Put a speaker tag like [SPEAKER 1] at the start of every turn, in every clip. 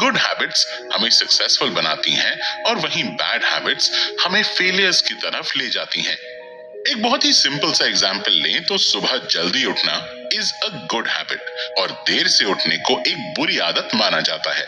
[SPEAKER 1] Good habits हमें successful बनाती हैं और वहीं बैड हैबिट्स हमें फेलियर्स की तरफ ले जाती हैं। एक बहुत ही सिंपल सा एग्जाम्पल लें तो सुबह जल्दी उठना इज अ गुड हैबिट और देर से उठने को एक बुरी आदत माना जाता है।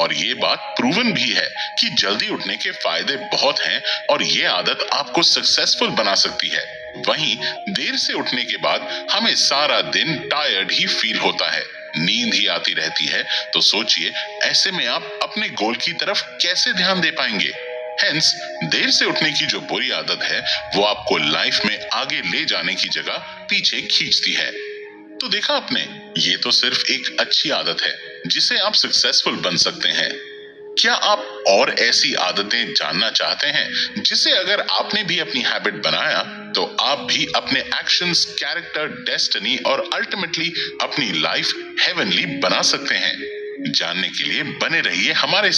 [SPEAKER 1] और ये बात प्रूवन भी है कि जल्दी उठने के फायदे बहुत हैं और ये आदत आपको सक्सेसफुल बना सकती है। वहीं देर से उठने के बाद हमें सारा दिन टायर्ड ही फील होता है, नींद ही आती रहती है। तो सोचिए, ऐसे में आप अपने गोल की तरफ कैसे ध्यान दे पाएंगे? हेंस, देर से उठने की जो बुरी आदत है वो आपको लाइफ में आगे ले जाने की जगह पीछे खींचती है। तो देखा आपने, ये तो सिर्फ एक अच्छी आदत है जिसे आप सक्सेसफुल बन सकते हैं। क्या आप और ऐसी आदतें जानना चाहते हैं जिसे अगर आपने भी अपनी हैबिट बनाया तो आप भी अपने एक्शंस, कैरेक्टर, डेस्टिनी और अल्टीमेटली अपनी लाइफ हेवनली बना सकते हैं? जानने के लिए बने रहिए हमारे।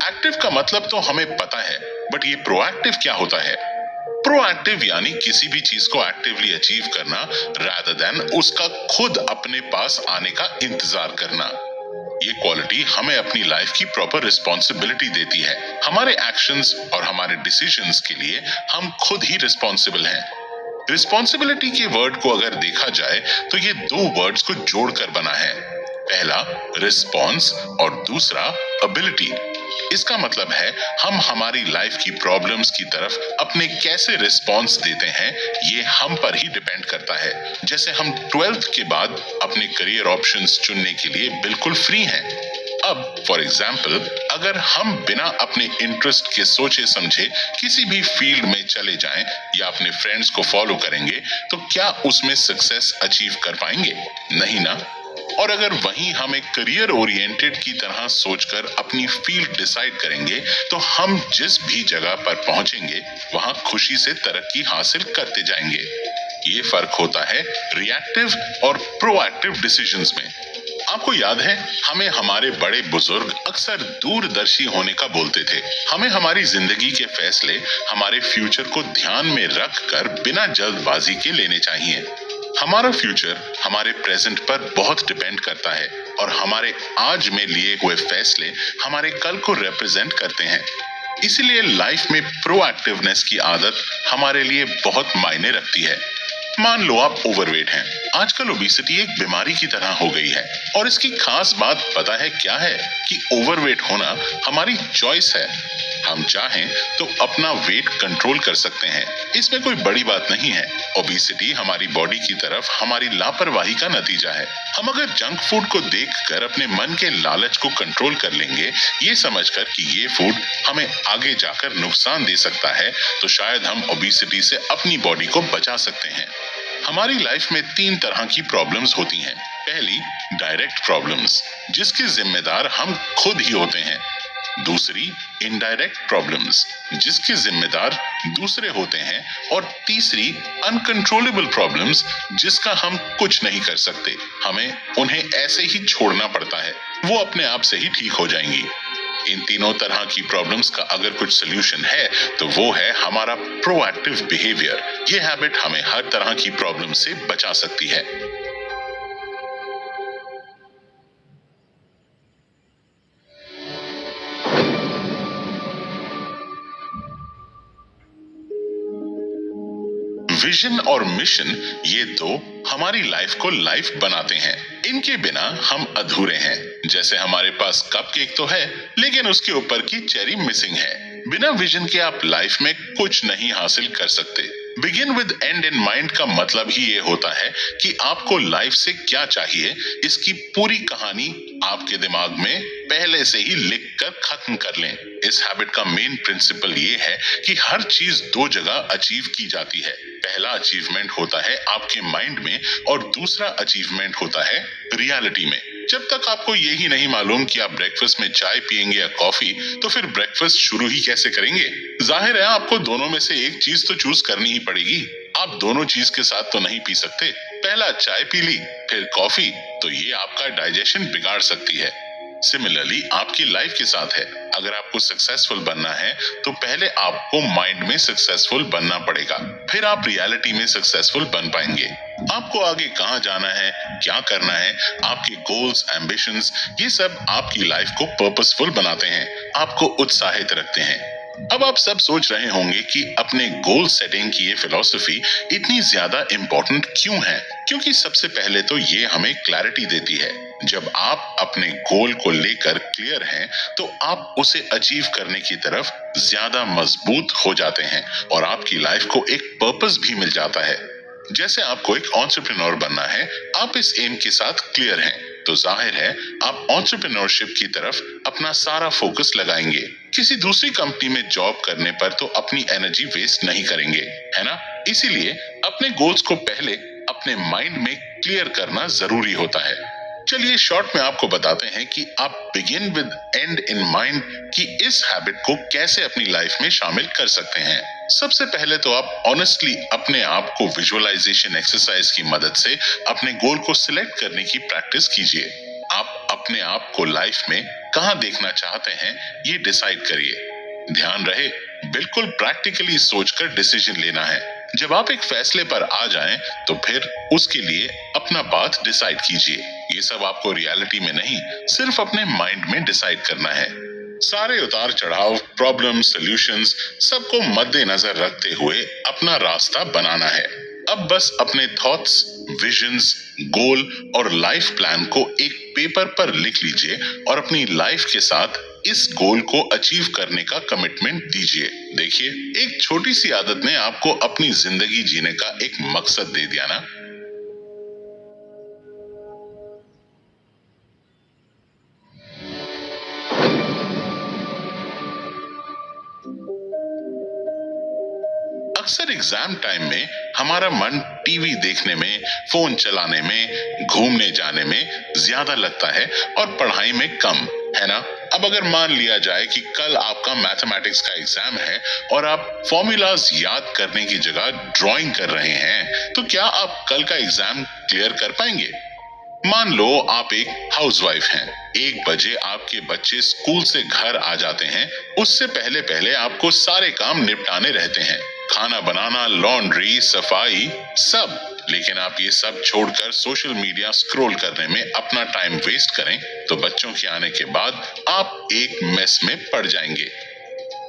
[SPEAKER 1] एक्टिव का मतलब तो हमें पता है, बट ये प्रोएक्टिव क्या होता है? प्रोएक्टिव यानी किसी भी चीज को एक्टिवली अचीव करना रादर देन उसका खुद अपने पास आने का इंतजार करना। ये क्वालिटी हमें अपनी लाइफ की प्रॉपर रिस्पॉन्सिबिलिटी देती है। हमारे एक्शंस और हमारे डिसीजंस के लिए हम खुद ही रिस्पॉन्सिबल हैं। रिस्पॉन्सिबिलिटी के वर्ड को अगर देखा जाए तो ये दो वर्ड्स को जोड़कर बना है। पहला रिस्पॉन्स और दूसरा एबिलिटी। इसका मतलब है हम हमारी लाइफ की प्रॉब्लम्स की तरफ अपने कैसे रिस्पॉन्स देते हैं, ये हम पर ही डिपेंड करता है। जैसे हम 12th के बाद अपने करियर ऑप्शंस चुनने के लिए बिल्कुल फ्री हैं। अब फॉर एग्जाम्पल, अगर हम बिना अपने इंटरेस्ट के सोचे समझे किसी भी फील्ड में चले जाएं या अपने फ्रेंड्स को फॉलो करेंगे तो क्या उसमें सक्सेस अचीव कर पाएंगे? नहीं ना। और अगर वहीं हम एक करियर ओरिएंटेड की तरह सोचकर अपनी फील्ड डिसाइड करेंगे तो हम जिस भी जगह पर पहुंचेंगे वहां खुशी से तरक्की हासिल करते जाएंगे। ये फर्क होता है रिएक्टिव और प्रोएक्टिव डिसीजंस में। आपको याद है, हमें हमारे बड़े बुजुर्ग अक्सर दूरदर्शी होने का बोलते थे। हमें हमारी जिंदगी के फैसले हमारे फ्यूचर को ध्यान में रखकर बिना जल्दबाजी के लेने चाहिए। हमारा फ्यूचर हमारे प्रेजेंट पर बहुत डिपेंड करता है और हमारे आज में लिए हुए फैसले हमारे कल को रिप्रेजेंट करते हैं। इसीलिए लाइफ में प्रोएक्टिवनेस की आदत हमारे लिए बहुत मायने रखती है। मान लो आप ओवरवेट हैं। आजकल ओबेसिटी एक बीमारी की तरह हो गई है और इसकी खास बात पता है क्या है? कि ओवरवेट होना हमारी चॉइस है। हम चाहें तो अपना वेट कंट्रोल कर सकते हैं, इसमें कोई बड़ी बात नहीं है। ओबेसिटी हमारी बॉडी की तरफ हमारी लापरवाही का नतीजा है। हम अगर जंक फूड को देखकर अपने मन के लालच को कंट्रोल कर लेंगे, ये समझकर कि ये फूड हमें आगे जाकर नुकसान दे सकता है, तो शायद हम ओबेसिटी से अपनी बॉडी को बचा सकते हैं। हमारी लाइफ में 3 तरह की प्रॉब्लम्स होती हैं। पहली, डायरेक्ट प्रॉब्लम्स, जिसके जिम्मेदार हम खुद ही होते हैं। दूसरी, इनडायरेक्ट प्रॉब्लम्स, जिसके जिम्मेदार दूसरे होते हैं। और तीसरी, अनकंट्रोलेबल प्रॉब्लम्स, जिसका हम कुछ नहीं कर सकते, हमें उन्हें ऐसे ही छोड़ना पड़ता है, वो अपने आप से ही ठीक हो जाएंगी। इन तीनों तरह की प्रॉब्लम्स का अगर कुछ सोल्यूशन है तो वो है हमारा प्रोएक्टिव बिहेवियर। ये हैबिट हमें हर तरह की प्रॉब्लम से बचा सकती है। विजन और मिशन, ये दो हमारी लाइफ को लाइफ बनाते हैं। इनके बिना हम अधूरे हैं। जैसे हमारे पास कपकेक तो है लेकिन उसके ऊपर की चेरी मिसिंग है। बिना विजन के आप लाइफ में कुछ नहीं हासिल कर सकते। Begin with and in mind का मतलब ही ये होता है कि आपको लाइफ से क्या चाहिए, इसकी पूरी कहानी आपके दिमाग में पहले से ही लिखकर खत्म कर लें। इस हैबिट का मेन प्रिंसिपल ये है कि हर चीज 2 जगह अचीव की जाती है। पहला अचीवमेंट होता है आपके माइंड में और दूसरा अचीवमेंट होता है रियलिटी में। जब तक आपको यही नहीं मालूम कि आप ब्रेकफास्ट में चाय पियेंगे या कॉफी, तो फिर ब्रेकफास्ट शुरू ही कैसे करेंगे? जाहिर है आपको दोनों में से एक चीज तो चूज करनी ही पड़ेगी। आप दोनों चीज के साथ तो नहीं पी सकते। पहला चाय पी ली फिर कॉफी, तो ये आपका डाइजेशन बिगाड़ सकती है। सिमिलरली आपकी लाइफ के साथ है। अगर आपको सक्सेसफुल बनना है तो पहले आपको माइंड में सक्सेसफुल बनना पड़ेगा, फिर आप रियलिटी में सक्सेसफुल बन पाएंगे। आपको आगे कहां जाना है, क्या करना है, आपके गोल्स, एम्बिशंस, ये सब आपकी लाइफ को पर्पसफुल बनाते हैं, आपको उत्साहित रखते हैं। अब आप सब सोच रहे होंगे कि अपने गोल सेटिंग की ये फिलॉसफी इतनी ज्यादा इंपॉर्टेंट क्यों है? क्योंकि सबसे पहले तो ये हमें क्लैरिटी देती है। जब आप अपने गोल को लेकर क्लियर हैं, तो आप उसे अचीव करने की तरफ ज्यादा मजबूत हो जाते हैं और आपकी लाइफ को एक पर्पस भी मिल जाता है। जैसे आपको एक एंटरप्रेन्योर बनना है, आप इस एम के साथ क्लियर हैं, तो जाहिर है आप एंटरप्रेन्योरशिप की तरफ अपना सारा फोकस लगाएंगे। किसी दूसरी कंपनी में जॉब करने पर तो अपनी एनर्जी वेस्ट नहीं करेंगे, है ना? इसीलिए अपने गोल्स को पहले अपने माइंड में क्लियर करना जरूरी होता है। चलिए शॉर्ट में आपको बताते हैं कि आप begin with and in mind की इस हैबिट को कैसे अपनी लाइफ में शामिल कर सकते हैं। सबसे पहले तो आप ऑनेस्टली अपने आप को विजुअलाइजेशन एक्सरसाइज की मदद से अपने गोल को सिलेक्ट करने की प्रैक्टिस कीजिए। आप अपने आप को लाइफ में कहां देखना चाहते हैं, ये डिसाइड करिए। ध्यान रहे, बिल्कुल प्रैक्टिकली सोचकर डिसीजन लेना है। जब आप एक फैसले पर आ जाएं, तो फिर उसके लिए अपना पाथ डिसाइड कीजिए। ये सब आपको रियलिटी में नहीं, सिर्फ अपने माइंड में डिसाइड करना है। सारे उतार चढ़ाव, प्रॉब्लम, सॉल्यूशंस, सबको मद्देनजर रखते हुए अपना रास्ता बनाना है। अब बस अपने थॉट्स, विजन्स, गोल और लाइफ प्लान को एक पेपर पर लिख लीजिए और अपनी लाइफ के साथ इस गोल को अचीव करने का कमिटमेंट दीजिए। देखिए, एक छोटी सी आदत ने आपको अपनी जिंदगी जीने का एक मकसद दे दिया ना। अक्सर एग्जाम टाइम में हमारा मन टीवी देखने में, फोन चलाने में, घूमने जाने में ज्यादा लगता है और पढ़ाई में कम, है ना? अब अगर मान लिया जाए कि कल आपका मैथमेटिक्स का एग्जाम है और आप फॉर्मूलाज याद करने की जगह ड्राइंग कर रहे हैं, तो क्या आप कल का एग्जाम क्लियर कर पाएंगे? मान लो आप एक हाउसवाइफ हैं। 1 बजे आपके बच्चे स्कूल से घर आ जाते हैं। उससे पहले पहले आपको सारे काम निपटाने रहते हैं, खाना बनाना, लॉन्ड्री, सफाई, सब। लेकिन आप ये सब छोड़कर सोशल मीडिया स्क्रॉल करने में अपना टाइम वेस्ट करें, तो बच्चों के आने के बाद आप एक मेस में पड़ जाएंगे।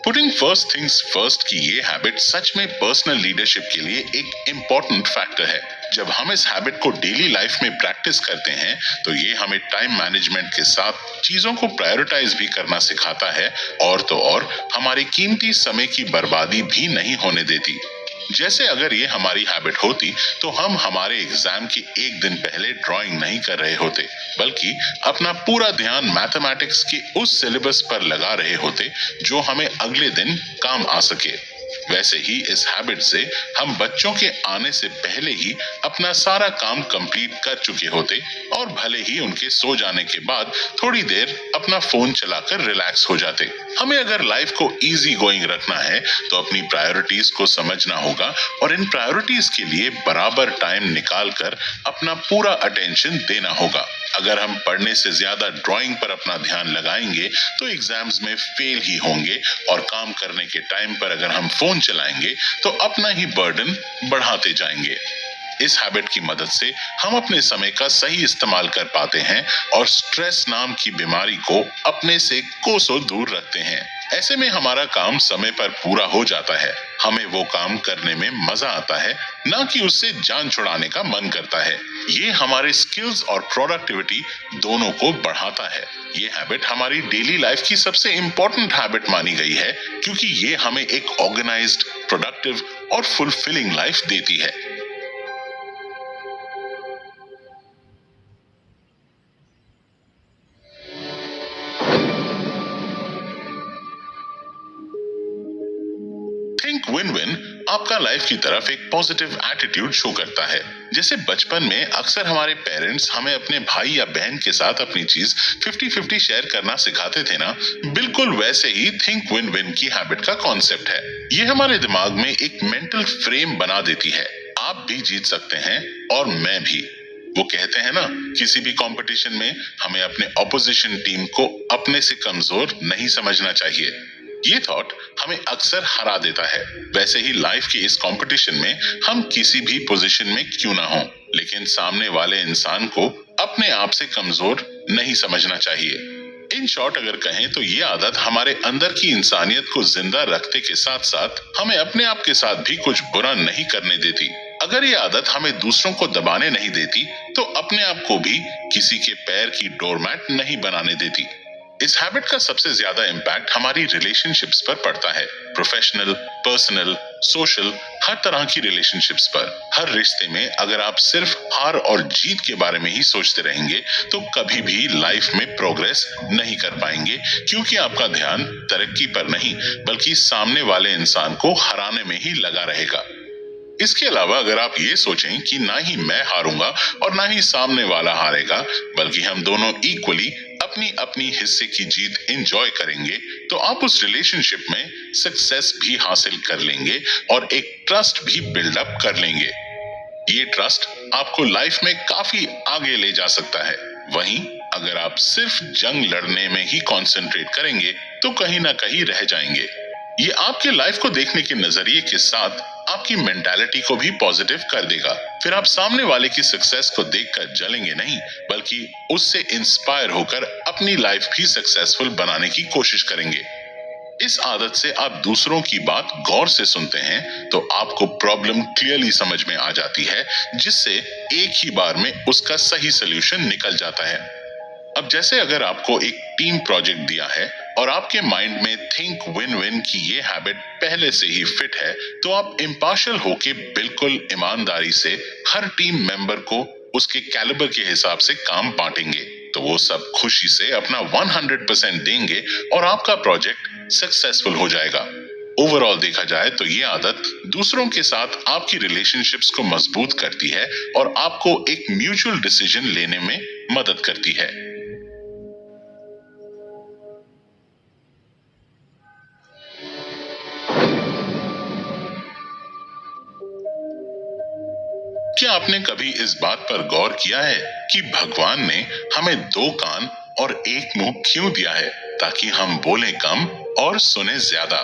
[SPEAKER 1] पुटिंग फर्स्ट थिंग्स फर्स्ट की ये हैबिट सच में पर्सनल लीडरशिप के लिए एक इम्पोर्टेंट फैक्टर है। जब हम इस हैबिट को डेली लाइफ में प्रैक्टिस करते हैं, तो ये हमें टाइम मैनेजमेंट के साथ चीजों को प्रायोरिटाइज भी करना सिखाता है, और तो और हमारी कीमती समय की बर्बादी भी नहीं होने देती। जैसे अगर ये हमारी हैबिट होती, तो हम हमारे एग्जाम के 1 दिन पहले ड्राइंग नहीं कर रहे होते, बल्कि अपना पूरा ध्यान मैथमेटिक्स के उस सिलेबस पर लगा रहे होते जो हमें अगले दिन काम आ सके। वैसे ही इस हैबिट से हम बच्चों के आने से पहले ही अपना सारा काम कंप्लीट कर चुके होते, और भले ही उनके सो जाने के बाद थोड़ी देर अपना फोन चलाकर रिलैक्स हो जाते। हमें अगर लाइफ को इजी गोइंग रखना है, तो अपनी प्रायोरिटीज को समझना होगा और इन प्रायोरिटीज के लिए बराबर टाइम निकाल कर अपना पूरा अटेंशन देना होगा। अगर हम पढ़ने से ज्यादा ड्राइंग पर अपना ध्यान लगाएंगे, तो एग्जाम्स में फेल ही होंगे, और काम करने के टाइम पर अगर हम फोन चलाएंगे तो अपना ही बर्डन बढ़ाते जाएंगे। इस हैबिट की मदद से हम अपने समय का सही इस्तेमाल कर पाते हैं और स्ट्रेस नाम की बीमारी को अपने से कोसों दूर रखते हैं। ऐसे में हमारा काम समय पर पूरा हो जाता है, हमें वो काम करने में मजा आता है, ना कि उससे जान छुड़ाने का मन करता है। ये हमारे स्किल्स और प्रोडक्टिविटी दोनों को बढ़ाता है। ये हैबिट हमारी डेली लाइफ की सबसे इंपॉर्टेंट हैबिट मानी गई है, क्योंकि ये हमें एक ऑर्गेनाइज्ड, प्रोडक्टिव और फुलफिलिंग लाइफ देती है। थिंक विन विन आपका लाइफ की तरफ एक पॉजिटिव एटीट्यूड शो करता है। जैसे बचपन में अक्सर हमारे पेरेंट्स हमें अपने भाई या बहन के साथ अपनी चीज 50-50 शेयर करना सिखाते थे ना, बिल्कुल वैसे ही थिंक विन विन की हैबिट का कॉन्सेप्ट है। ये हमारे दिमाग में एक मेंटल फ्रेम बना देती है, आप भी जीत सकते हैं और मैं भी। वो कहते हैं ना, किसी भी कंपटीशन में हमें अपने ऑपोजिशन टीम को अपने से कमजोर नहीं समझना चाहिए। ये थॉट हमें अक्सर हरा देता है। वैसे ही लाइफ की इस कंपटीशन में हम किसी भी पोजीशन में क्यों ना हो, लेकिन सामने वाले इंसान को अपने आप से कमजोर नहीं समझना चाहिए। इन शॉर्ट अगर कहें तो ये आदत हमारे अंदर की इंसानियत को जिंदा रखते के साथ साथ हमें अपने आप के साथ भी कुछ बुरा नहीं करने देती। अगर ये आदत हमें दूसरों को दबाने नहीं देती तो अपने आप को भी किसी के पैर की डोरमैट नहीं बनाने देती। इस हैबिट का सबसे ज्यादा इम्पैक्ट हमारी रिलेशनशिप्स पर पड़ता है। प्रोफेशनल, पर्सनल, सोशल, हर तरह की रिलेशनशिप्स पर। हर रिश्ते में अगर आप सिर्फ हार और जीत के बारे में ही सोचते रहेंगे तो कभी भी लाइफ में प्रोग्रेस नहीं कर पाएंगे, क्योंकि आपका ध्यान तरक्की पर नहीं बल्कि सामने वाले इंसान को हराने में ही लगा रहेगा। इसके अलावा अगर आप ये सोचें कि ना ही मैं हारूंगा और ना ही सामने वाला हारेगा, बल्कि हम दोनों इक्वली अपनी अपनी हिस्से की जीत एंजॉय करेंगे, तो आप उस रिलेशनशिप में सक्सेस भी हासिल कर लेंगे और एक ट्रस्ट भी बिल्डअप कर लेंगे। ये ट्रस्ट आपको लाइफ में काफी आगे ले जा सकता है। वहीं अगर आप सिर्फ जंग लड़ने में ही कंसंट्रेट करेंगे तो कहीं ना कहीं रह जाएंगे। ये आपके लाइफ को देखने के नजरिए के साथ आपकी मेंटालिटी को भी पॉजिटिव कर देगा। फिर आप सामने वाले की सक्सेस को देखकर जलेंगे नहीं, बल्कि उससे इंस्पायर होकर अपनी लाइफ भी सक्सेसफुल बनाने की कोशिश करेंगे। इस आदत से आप दूसरों की बात गौर से सुनते हैं तो आपको प्रॉब्लम क्लियरली समझ में आ जाती है, जिससे एक ही बार में उसका सही सलूशन निकल जाता है। अब जैसे अगर आपको एक टीम प्रोजेक्ट दिया है और आपके माइंड में थिंक विन विन की ये हैबिट पहले से ही फिट है, तो आप इम्पार्शियल होके बिल्कुल ईमानदारी से हर टीम मेंबर को उसके कैलिबर के हिसाब से काम बांटेंगे, तो वो सब खुशी से अपना 100% देंगे और आपका प्रोजेक्ट सक्सेसफुल हो जाएगा। ओवरऑल देखा जाए तो ये आदत दूसरों के साथ आपकी रिलेशनशिप्स को मजबूत करती है और आपको एक म्यूचुअल डिसीजन लेने में मदद करती है। क्या आपने कभी इस बात पर गौर किया है कि भगवान ने हमें 2 कान और 1 मुंह क्यों दिया है? ताकि हम बोलें कम और सुने ज्यादा।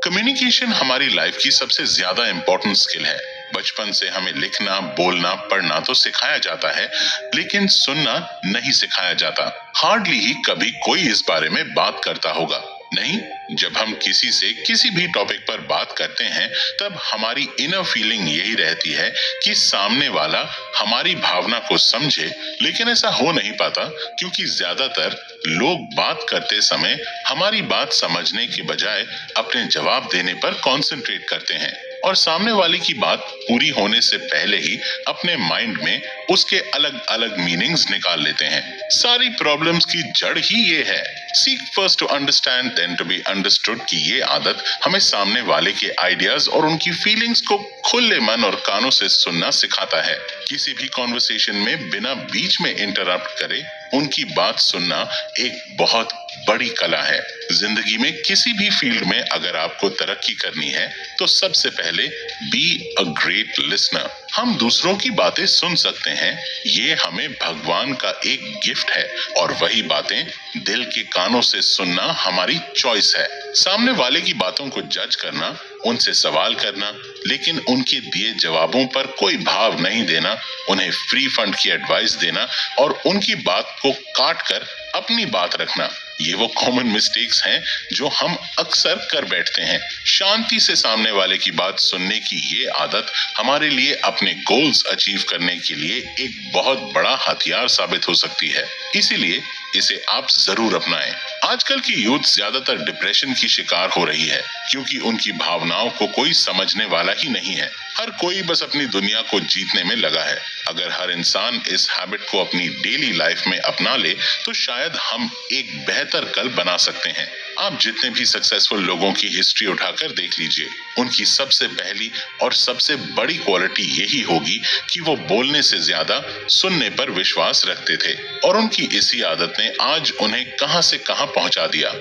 [SPEAKER 1] कम्युनिकेशन हमारी लाइफ की सबसे ज्यादा इंपॉर्टेंट स्किल है। बचपन से हमें लिखना, बोलना, पढ़ना तो सिखाया जाता है, लेकिन सुनना नहीं सिखाया जाता। हार्डली ही कभी कोई इस बारे में बात करता होगा। नहीं, जब हम किसी से किसी भी टॉपिक पर बात करते हैं तब हमारी इनर फीलिंग यही रहती है कि सामने वाला हमारी भावना को समझे, लेकिन ऐसा हो नहीं पाता क्योंकि ज्यादातर लोग बात करते समय हमारी बात समझने के बजाय अपने जवाब देने पर कॉन्सेंट्रेट करते हैं और सामने वाले की बात पूरी होने से पहले ही अपने माइंड में उसके अलग अलग मीनिंग्स निकाल लेते हैं। सारी प्रॉब्लम्स की जड़ ही ये है। Seek first to understand then to be understood की ये आदत हमें सामने वाले के आइडियाज और उनकी फीलिंग्स को खुले मन और कानों से सुनना सिखाता है। किसी भी कॉन्वर्सेशन में बिना बीच में इंटरप्ट करे उनकी बात सुनना एक बहुत बड़ी कला है। जिंदगी में किसी भी फील्ड में अगर आपको तरक्की करनी है तो सबसे पहले बी अ ग्रेट लिसनर। हम दूसरों की बातें सुन सकते हैं, ये हमें भगवान का एक गिफ्ट है और वही बातें दिल के कानों से सुनना हमारी चॉइस है। सामने वाले की बातों को जज करना, उनसे सवाल करना, लेकिन उनके दिए जवाबों पर कोई भाव नहीं देना, उन्हें फ्री फंड की एडवाइस देना और उनकी बात को काट कर अपनी बात रखना, ये वो कॉमन मिस्टेक्स हैं जो हम अक्सर कर बैठते हैं। शांति से सामने वाले की बात सुनने की ये आदत हमारे लिए अपने गोल्स अचीव करने के लिए एक बहुत बड़ा हथियार साबित हो सकती है। इसीलिए इसे आप जरूर अपनाएं। आजकल की यूथ ज्यादातर डिप्रेशन की शिकार हो रही है क्योंकि उनकी भावनाओं को कोई समझने वाला ही नहीं है। हर कोई बस अपनी दुनिया को जीतने में लगा है। अगर हर इंसान इस हैबिट को अपनी डेली लाइफ में अपना ले तो शायद हम एक बेहतर कल बना सकते हैं। आप जितने भी सक्सेसफुल लोगों की हिस्ट्री उठाकर देख लीजिए, उनकी सबसे पहली और सबसे बड़ी क्वालिटी यही होगी कि वो बोलने से ज्यादा सुनने पर विश्वास रखते थे और उनकी इसी आदत ने आज उन्हें कहां से कहां पहुंचा दिया।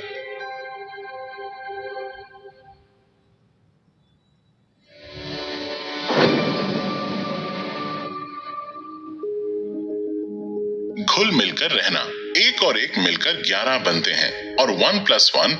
[SPEAKER 1] घुल मिलकर रहना। एक और एक मिलकर 11 बनते हैं और 1 + 1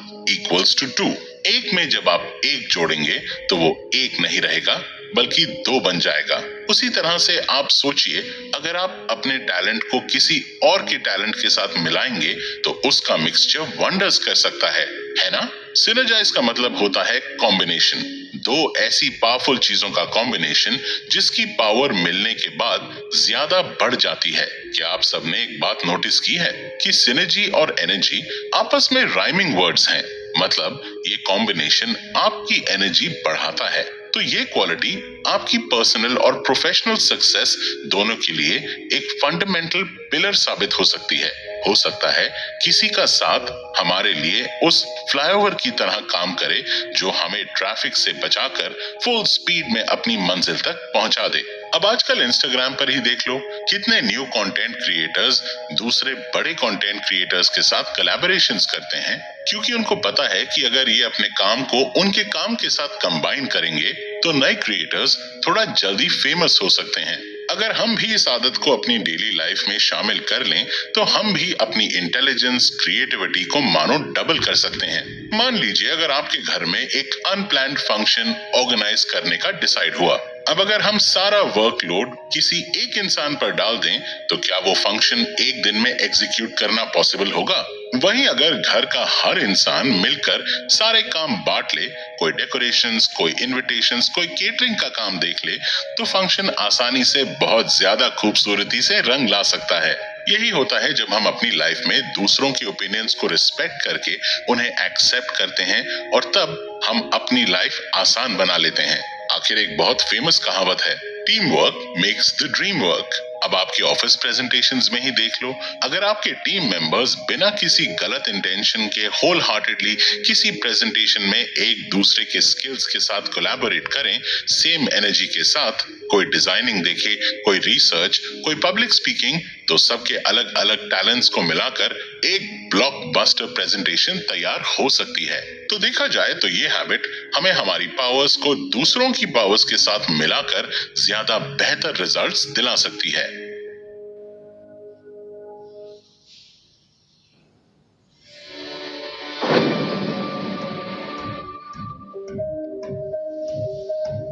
[SPEAKER 1] = 2। एक में जब आप एक जोड़ेंगे तो वो एक नहीं रहेगा बल्कि 2 बन जाएगा। उसी तरह से आप सोचिए, अगर आप अपने टैलेंट को किसी और के टैलेंट के साथ मिलाएंगे तो उसका मिक्सचर वंडर्स कर सकता है ना? सिनर्जाइज का मतलब होता है कॉम्बिनेशन, दो ऐसी पावरफुल चीजों का कॉम्बिनेशन जिसकी पावर मिलने के बाद ज्यादा बढ़ जाती है। क्या आप सबने एक बात नोटिस की है कि सिनर्जी और एनर्जी आपस में राइमिंग वर्ड्स हैं, मतलब ये कॉम्बिनेशन आपकी एनर्जी बढ़ाता है। तो ये क्वालिटी आपकी पर्सनल और प्रोफेशनल सक्सेस दोनों के लिए एक फंडामेंटल पिलर साबित हो सकती है। हो सकता है किसी का साथ हमारे लिए उस फ्लाईओवर की तरह काम करे जो हमें ट्रैफिक से बचाकर फुल स्पीड में अपनी मंजिल तक पहुंचा दे। अब आजकल इंस्टाग्राम पर ही देख लो, कितने न्यू कंटेंट क्रिएटर्स दूसरे बड़े कंटेंट क्रिएटर्स के साथ कोलैबोरेशंस करते हैं, क्योंकि उनको पता है कि अगर ये अपने काम को उनके काम के साथ कंबाइन करेंगे तो नए क्रिएटर्स थोड़ा जल्दी फेमस हो सकते हैं। अगर हम भी इस आदत को अपनी डेली लाइफ में शामिल कर लें तो हम भी अपनी इंटेलिजेंस, क्रिएटिविटी को मानो डबल कर सकते हैं। मान लीजिए अगर आपके घर में एक अनप्लान्ड फंक्शन ऑर्गेनाइज करने का डिसाइड हुआ। अब अगर हम सारा वर्कलोड किसी एक इंसान पर डाल दें तो क्या वो फंक्शन एक दिन में एग्जीक्यूट करना पॉसिबल होगा? वहीं अगर घर का हर इंसान मिलकर सारे काम बांट ले, कोई डेकोरेशंस, कोई इनविटेशंस, कोई केटरिंग का काम देख ले, तो फंक्शन आसानी से बहुत ज्यादा खूबसूरती से रंग ला सकता है। यही होता है जब हम अपनी लाइफ में दूसरों के ओपिनियंस को रिस्पेक्ट करके उन्हें एक्सेप्ट करते हैं और तब हम अपनी लाइफ आसान बना लेते हैं। आखिर एक बहुत फेमस कहावत है, team work makes the dream work. अब आपके ऑफिस प्रेजेंटेशंस में ही देख लो, अगर आपके टीम मेंबर्स बिना किसी गलत इंटेंशन के होल हार्टेडली किसी प्रेजेंटेशन में एक दूसरे के स्किल्स के साथ कोलैबोरेट करें, सेम एनर्जी के साथ, कोई डिजाइनिंग देखे, कोई रिसर्च, कोई पब्लिक स्पीकिंग, तो सबके अलग अलग टैलेंट्स को मिलाकर एक ब्लॉकबस्टर प्रेजेंटेशन तैयार हो सकती है। तो देखा जाए तो ये हैबिट हमें हमारी पावर्स को दूसरों की पावर्स के साथ मिलाकर ज्यादा बेहतर रिजल्ट्स दिला सकती है।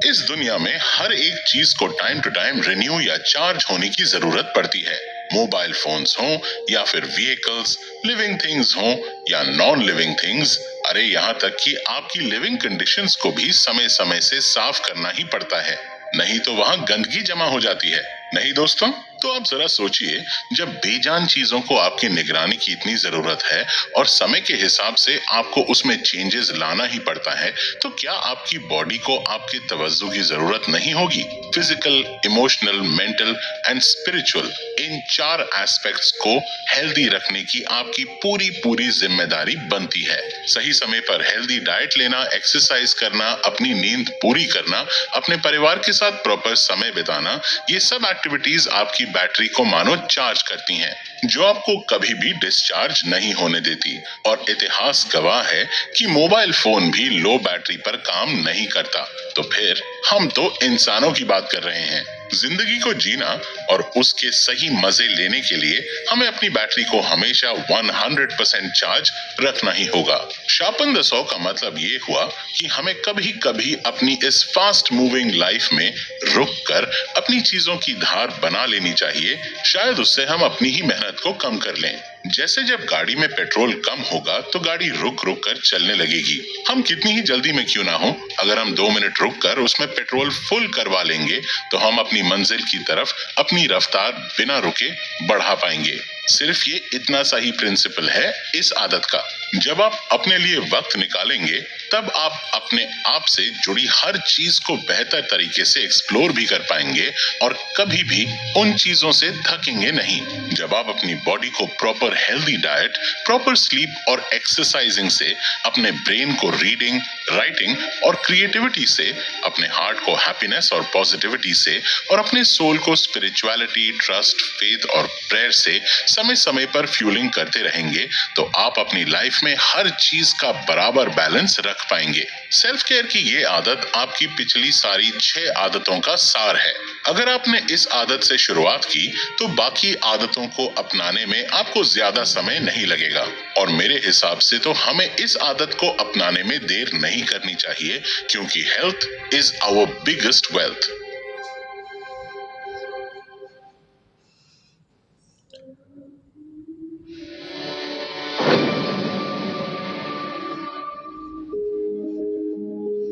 [SPEAKER 1] इस दुनिया में हर एक चीज को टाइम टू टाइम रिन्यू या चार्ज होने की जरूरत पड़ती है। मोबाइल फोन्स हो या फिर व्हीकल्स, लिविंग थिंग्स हो या नॉन लिविंग थिंग्स, अरे यहाँ तक कि आपकी लिविंग कंडीशंस को भी समय समय से साफ करना ही पड़ता है, नहीं तो वहां गंदगी जमा हो जाती है। नहीं दोस्तों? तो आप जरा सोचिए, जब बेजान चीजों को आपकी निगरानी की इतनी जरूरत है और समय के हिसाब से आपको उसमें चेंजेस लाना ही पड़ता है, तो क्या आपकी बॉडी को आपके तवज्जो की जरूरत नहीं होगी? Physical, emotional, mental and spiritual, in 4 aspects को हेल्दी रखने की आपकी पूरी जिम्मेदारी बनती है। सही समय पर हेल्दी डाइट लेना, एक्सरसाइज करना, अपनी नींद पूरी करना, अपने परिवार के साथ प्रॉपर समय बिताना, ये सब एक्टिविटीज आपकी बैटरी को मानो चार्ज करती हैं, जो आपको कभी भी डिस्चार्ज नहीं होने देती। और इतिहास गवाह है कि मोबाइल फोन भी लो बैटरी पर काम नहीं करता, तो फिर हम तो इंसानों की बात कर रहे हैं। जिंदगी को जीना और उसके सही मजे लेने के लिए हमें अपनी बैटरी को हमेशा 100% चार्ज रखना ही होगा। शार्पन द सॉ का मतलब ये हुआ कि हमें कभी कभी अपनी इस फास्ट मूविंग लाइफ में रुक कर अपनी चीजों की धार बना लेनी चाहिए, शायद उससे हम अपनी ही मेहनत को कम कर लें। जैसे जब गाड़ी में पेट्रोल कम होगा तो गाड़ी रुक रुक कर चलने लगेगी। हम कितनी ही जल्दी में क्यों ना हो, अगर हम 2 मिनट रुक कर उसमें पेट्रोल फुल करवा लेंगे तो हम अपनी मंजिल की तरफ अपनी रफ्तार बिना रुके बढ़ा पाएंगे। सिर्फ ये इतना सा ही प्रिंसिपल है इस आदत का। जब आप अपने लिए वक्त निकालेंगे तब आप अपने आप से जुड़ी हर चीज को बेहतर तरीके से एक्सप्लोर भी कर पाएंगे और कभी भी उन चीजों से थकेंगे नहीं। जब आप अपनी बॉडी को proper healthy diet, proper sleep और एक्सरसाइजिंग से, अपने ब्रेन को रीडिंग, राइटिंग और क्रिएटिविटी से, अपने हार्ट को हैप्पीनेस और पॉजिटिविटी से और अपने सोल को स्पिरिचुअलिटी, ट्रस्ट, फेथ और प्रेयर से समय समय पर फ्यूलिंग करते रहेंगे तो आप अपनी लाइफ में हर चीज का बराबर बैलेंस रख पाएंगे। सेल्फ केयर की ये आदत आपकी पिछली सारी 6 आदतों का सार है। अगर आपने इस आदत से शुरुआत की तो बाकी आदतों को अपनाने में आपको ज्यादा समय नहीं लगेगा। और मेरे हिसाब से तो हमें इस आदत को अपनाने में देर नहीं करनी चाहिए, क्योंकि health is our biggest wealth.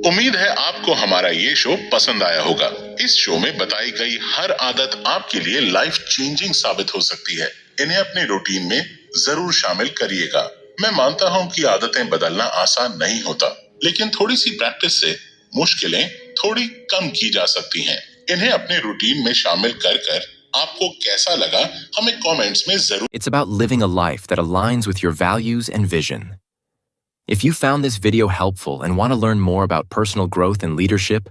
[SPEAKER 1] उम्मीद है आपको हमारा ये शो पसंद आया होगा। इस शो में बताई गई हर आदत आपके लिए लाइफ चेंजिंग साबित हो सकती है। इन्हें अपने रूटीन में जरूर शामिल करिएगा। मैं मानता हूँ कि आदतें बदलना आसान नहीं होता, लेकिन थोड़ी सी प्रैक्टिस से मुश्किलें थोड़ी कम की जा सकती हैं। इन्हें अपने रूटीन में शामिल कर कर आपको कैसा लगा, हमें कमेंट्स में जरूर।
[SPEAKER 2] It's about living a life that aligns with your values and vision. If you found this video helpful and want to learn more about personal growth and leadership,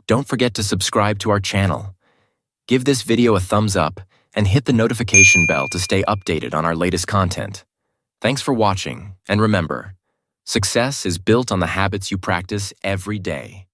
[SPEAKER 2] don't forget to subscribe to our channel. Give this video a thumbs up and hit the notification bell to stay updated on our latest content. Thanks for watching, and remember, success is built on the habits you practice every day.